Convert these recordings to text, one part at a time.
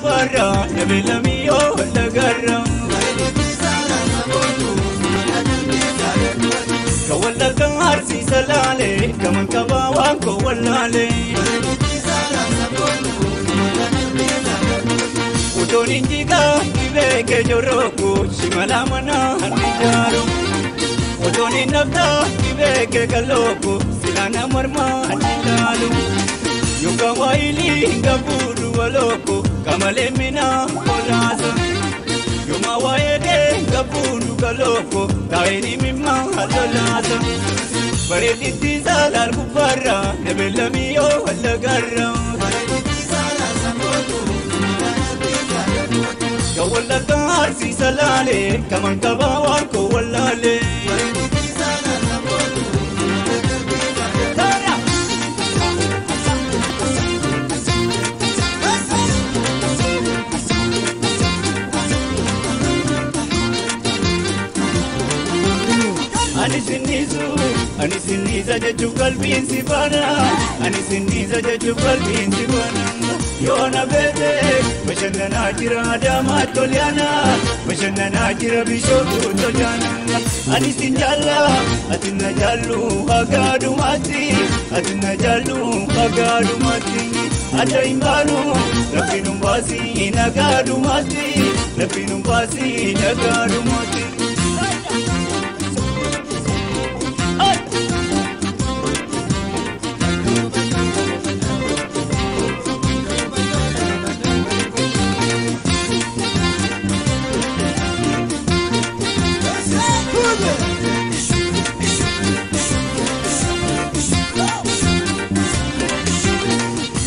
الكفار نبي لميو لقرا كولا كارسي سلالي كمان كباوان كولالي وتوني جيكا كيبك جروكو شمالا منا هنجارو وتوني نبدا كيبك كالوكو سلانا مرما هنجالو يوكا وايلي ngaburu waloko kamale mina olaza yoma waede ngaburu kaloko tairi mimma halolaza bareli tizala kubara nebela miyo halagarra kawalla karsi salale kaman kabawa ko wallale Ani siniza jechu kalbin sibana ani siniza jechu kalbin sibana yona bebe mashana jira dama toliana mashana jira bishotu toliana ani sinjalla atina jallu agadu mati atina jallu agadu mati ada imbalu lapinum basi nagadu mati lapinum basi nagadu mati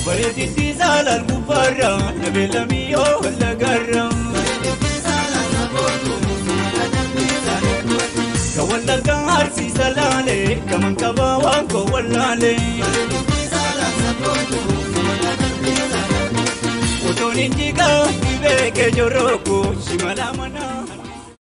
Bareti zala kubara nabela miyo lagara kawalla karsi salale kaman kabawan ko wallale utoni jiga kibeke joroko shimala mana